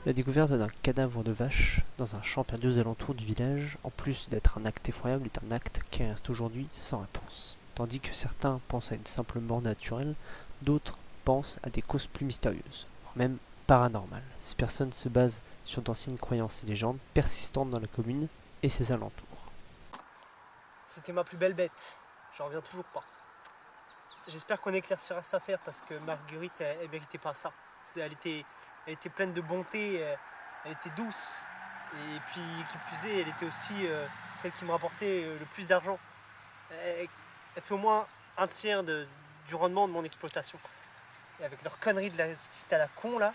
La découverte d'un cadavre de vache dans un champ perdu aux alentours du village, en plus d'être un acte effroyable, est un acte qui reste aujourd'hui sans réponse. Tandis que certains pensent à une simple mort naturelle, d'autres pensent à des causes plus mystérieuses, voire même paranormales. Ces personnes se basent sur d'anciennes croyances et légendes persistantes dans la commune et ses alentours. C'était ma plus belle bête, j'en reviens toujours pas. J'espère qu'on éclaircira cette affaire parce que Marguerite, elle méritait pas ça. Elle était pleine de bonté, elle était douce. Et puis, qui plus est, elle était aussi celle qui me rapportait le plus d'argent. Elle fait au moins un tiers du rendement de mon exploitation. Et avec leur connerie de la site à la con là,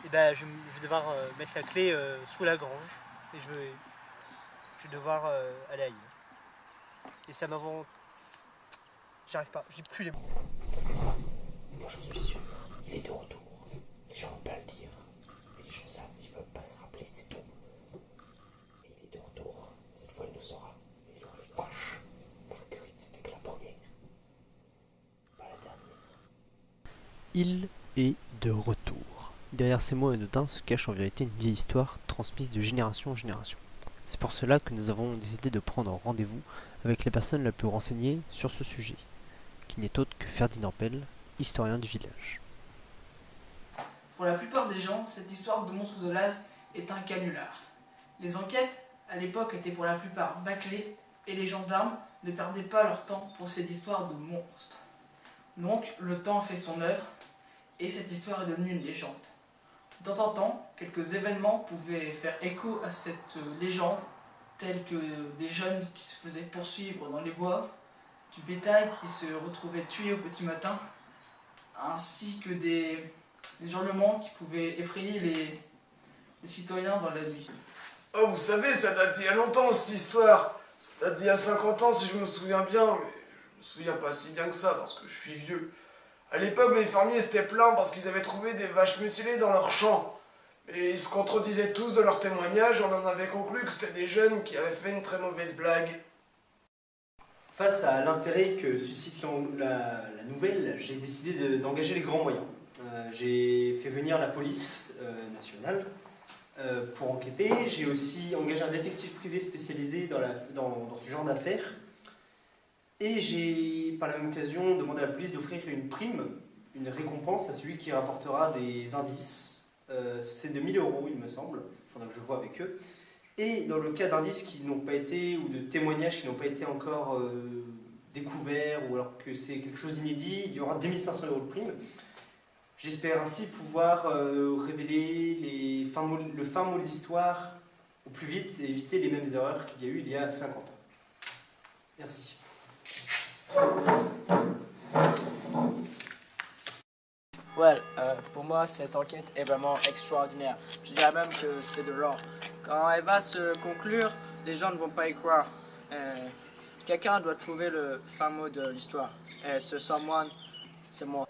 et ben, je vais devoir mettre la clé sous la grange. Et je vais devoir aller ailleurs. Et ça m'avance. J'arrive pas, j'ai plus les mots. Moi j'en suis sûr, il est de retour. Les gens vont pas le dire. Mais les gens savent, ils veulent pas se rappeler, c'est tout. Mais il est de retour. Cette fois il le saura. Et il aura les vaches. Marguerite, c'était que la première. Pas la dernière. Il est de retour. Derrière ces mots anodins se cache en vérité une vieille histoire transmise de génération en génération. C'est pour cela que nous avons décidé de prendre rendez-vous avec la personne la plus renseignée sur ce sujet, qui n'est autre que Ferdinand Pell, historien du village. Pour la plupart des gens, cette histoire de monstre de Laz est un canular. Les enquêtes, à l'époque, étaient pour la plupart bâclées et les gendarmes ne perdaient pas leur temps pour cette histoire de monstre. Donc, le temps fait son œuvre et cette histoire est devenue une légende. De temps en temps, quelques événements pouvaient faire écho à cette légende, tels que des jeunes qui se faisaient poursuivre dans les bois, du bétail qui se retrouvait tué au petit matin, ainsi que des hurlements qui pouvaient effrayer les citoyens dans la nuit. Oh, vous savez, ça date d'il y a longtemps cette histoire. Ça date d'il y a 50 ans si je me souviens bien, mais je me souviens pas si bien que ça parce que je suis vieux. À l'époque, les fermiers s'étaient plaints parce qu'ils avaient trouvé des vaches mutilées dans leurs champs. Et ils se contredisaient tous de leurs témoignages, on en avait conclu que c'était des jeunes qui avaient fait une très mauvaise blague. Face à l'intérêt que suscite la nouvelle, j'ai décidé d'engager les grands moyens. J'ai fait venir la police nationale pour enquêter. J'ai aussi engagé un détective privé spécialisé dans ce genre d'affaires. Et j'ai, par la même occasion, demandé à la police d'offrir une prime, une récompense à celui qui rapportera des indices. C'est de 1000 €, il me semble. Il faudra que je vois avec eux. Et dans le cas d'indices qui n'ont pas été, ou de témoignages qui n'ont pas été encore découverts, ou alors que c'est quelque chose d'inédit, il y aura 2500 € de prime. J'espère ainsi pouvoir révéler le fin mot de l'histoire au plus vite et éviter les mêmes erreurs qu'il y a eu il y a 50 ans. Merci. Pour moi, cette enquête est vraiment extraordinaire. Je dirais même que c'est de l'or. Quand elle va se conclure, les gens ne vont pas y croire. Quelqu'un doit trouver le fin mot de l'histoire. Et ce someone, c'est moi.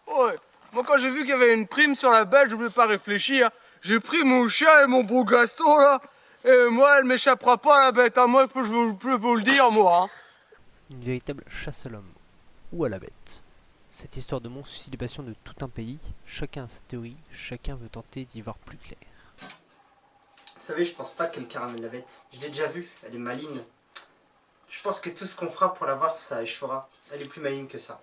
Ouais, moi quand j'ai vu qu'il y avait une prime sur la bête, je ne voulais pas réfléchir. J'ai pris mon chien et mon beau Gaston là. Et moi, elle m'échappera pas la bête, hein. Moi, je peux vous le dire, moi. Hein. Une véritable chasse à l'homme, ou à la bête. Cette histoire de monstre suscite les passions de tout un pays. Chacun a sa théorie, chacun veut tenter d'y voir plus clair. Vous savez, je pense pas qu'elle caramelle la bête. Je l'ai déjà vue, elle est maligne. Je pense que tout ce qu'on fera pour la voir, ça échouera. Elle est plus maligne que ça.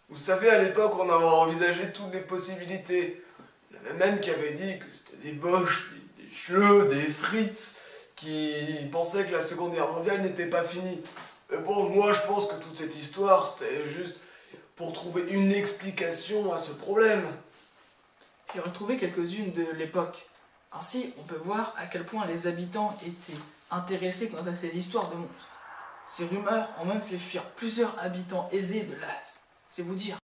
Vous savez, à l'époque, on avait envisagé toutes les possibilités. Il y en avait même qui avaient dit que c'était des boches, des chleux, des frites, qui pensaient que la Seconde Guerre mondiale n'était pas finie. Mais bon, moi, je pense que toute cette histoire, c'était juste pour trouver une explication à ce problème. J'ai retrouvé quelques-unes de l'époque. Ainsi, on peut voir à quel point les habitants étaient intéressés quant à ces histoires de monstres. Ces rumeurs ont même fait fuir plusieurs habitants aisés de Laz. C'est vous dire.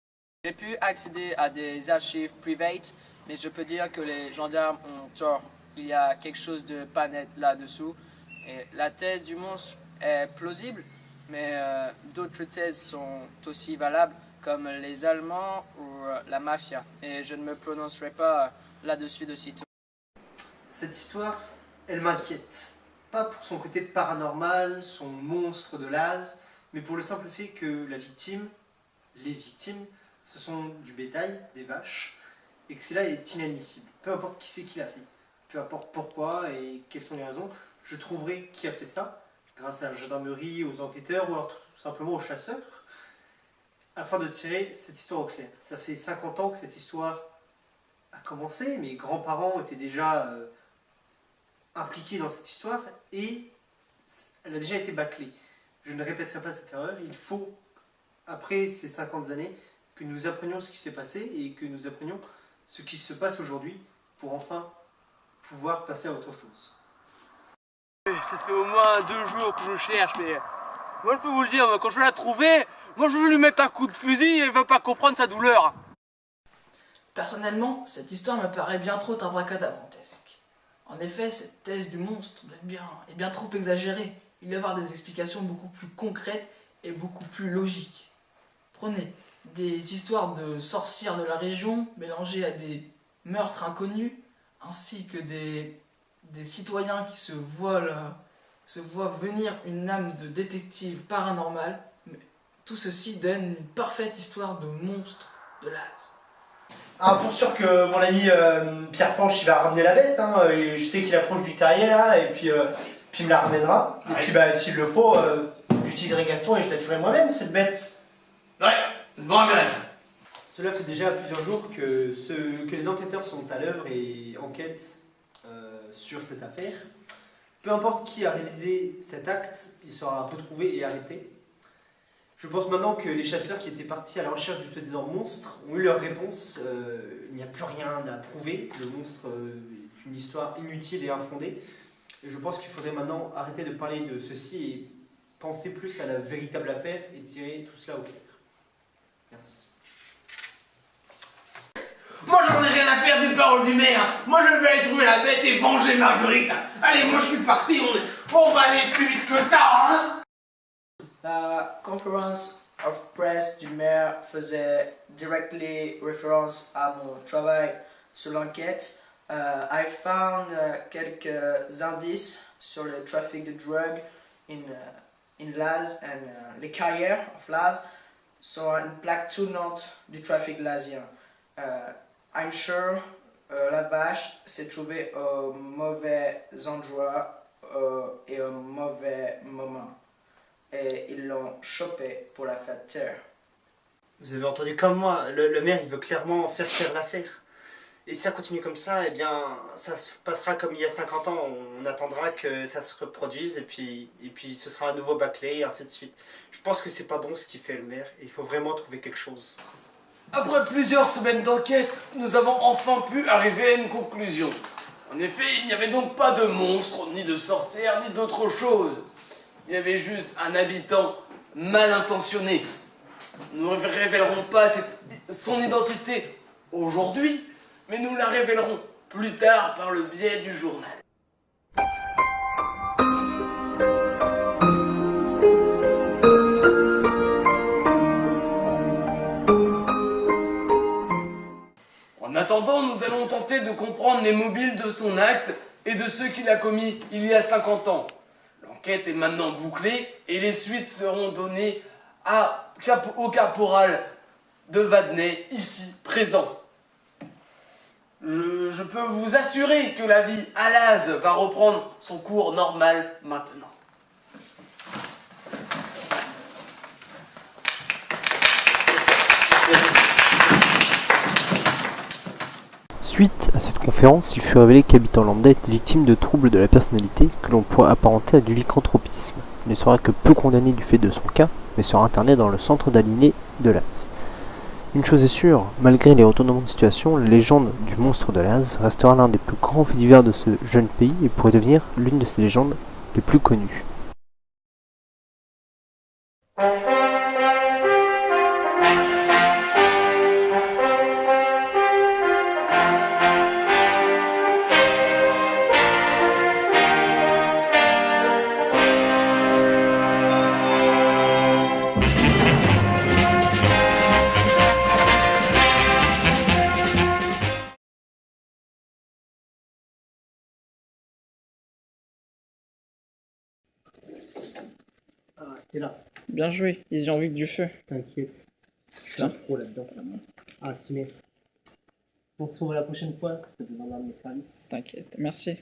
J'ai pu accéder à des archives privées, mais je peux dire que les gendarmes ont tort. Il y a quelque chose de pas net là-dessous. Et la thèse du monstre est plausible, mais d'autres thèses sont aussi valables, comme les Allemands ou la mafia. Et je ne me prononcerai pas là-dessus de sitôt. Cette histoire, elle m'inquiète. Pas pour son côté paranormal, son monstre de Laz, mais pour le simple fait que la victime, les victimes, ce sont du bétail, des vaches, et que cela est inadmissible. Peu importe qui c'est qui l'a fait, peu importe pourquoi et quelles sont les raisons, je trouverai qui a fait ça, grâce à la gendarmerie, aux enquêteurs ou alors tout simplement aux chasseurs, afin de tirer cette histoire au clair. Ça fait 50 ans que cette histoire a commencé, mes grands-parents étaient déjà impliqués dans cette histoire et elle a déjà été bâclée. Je ne répéterai pas cette erreur, il faut, après ces 50 années, que nous apprenions ce qui s'est passé et que nous apprenions ce qui se passe aujourd'hui pour enfin pouvoir passer à autre chose. Ça fait au moins 2 jours que je cherche, mais moi je peux vous le dire, quand je l'ai trouvé, moi je veux lui mettre un coup de fusil et il va pas comprendre sa douleur. Personnellement, cette histoire me paraît bien trop abracadabrantesque. En effet, cette thèse du monstre est bien trop exagérée. Il doit y avoir des explications beaucoup plus concrètes et beaucoup plus logiques. Prenez des histoires de sorcières de la région mélangées à des meurtres inconnus, ainsi que des citoyens qui se voient venir une âme de détective paranormal. Mais tout ceci donne une parfaite histoire de monstre de Laz. Ah, pour sûr que mon ami Pierre Fanche il va ramener la bête, hein, et je sais qu'il approche du terrier là, et puis il me la ramènera. Et puis s'il le faut, j'utiliserai Gaston et je la tuerai moi-même cette bête. Ouais, c'est bon intéressant. Cela fait déjà plusieurs jours que les enquêteurs sont à l'œuvre et enquêtent sur cette affaire. Peu importe qui a réalisé cet acte, il sera retrouvé et arrêté. Je pense maintenant que les chasseurs qui étaient partis à la recherche du soi-disant monstre ont eu leur réponse. Il n'y a plus rien à prouver. Le monstre est une histoire inutile et infondée. Et je pense qu'il faudrait maintenant arrêter de parler de ceci et penser plus à la véritable affaire et tirer tout cela au clair. Merci. Moi j'en ai rien à faire des paroles du maire. Moi je vais aller trouver la bête et venger Marguerite. Allez, moi je suis parti, on va aller plus vite que ça, hein. La conférence of press du maire faisait directly référence à mon travail sur l'enquête. I found quelques indices sur le trafic de drogue in Laz and les carrières of Laz sont une plaque tournante du trafic lazien. I'm sure la vache s'est trouvée au mauvais endroit et au mauvais moment. Et ils l'ont chopé pour la faire taire. Vous avez entendu comme moi, le maire il veut clairement faire taire l'affaire. Et si ça continue comme ça, eh bien ça se passera comme il y a 50 ans, on attendra que ça se reproduise et puis ce sera à nouveau bâclé et ainsi de suite. Je pense que c'est pas bon ce qu'il fait le maire et il faut vraiment trouver quelque chose. Après plusieurs semaines d'enquête, nous avons enfin pu arriver à une conclusion. En effet, il n'y avait donc pas de monstre, ni de sorcière, ni d'autre chose. Il y avait juste un habitant mal intentionné. Nous ne révélerons pas son identité aujourd'hui, mais nous la révélerons plus tard par le biais du journal. En attendant, nous allons tenter de comprendre les mobiles de son acte et de ceux qu'il a commis il y a 50 ans. L'enquête est maintenant bouclée et les suites seront données au caporal de Vadnais, ici présent. Je peux vous assurer que la vie à Laz va reprendre son cours normal maintenant. Suite à cette conférence, il fut révélé qu'Habitant Lambda était victime de troubles de la personnalité que l'on pourrait apparenter à du lycanthropisme. Il ne sera que peu condamné du fait de son cas, mais sera interné dans le centre d'aliénés de Laz. Une chose est sûre, malgré les retournements de situation, la légende du monstre de Laz restera l'un des plus grands faits divers de ce jeune pays et pourrait devenir l'une de ses légendes les plus connues. T'es là. Bien joué, ils ont vu que du feu. T'inquiète. Je suis un pro là-dedans. Ah, si, mais. On se revoit la prochaine fois si t'as besoin d'un de mes services. T'inquiète, merci.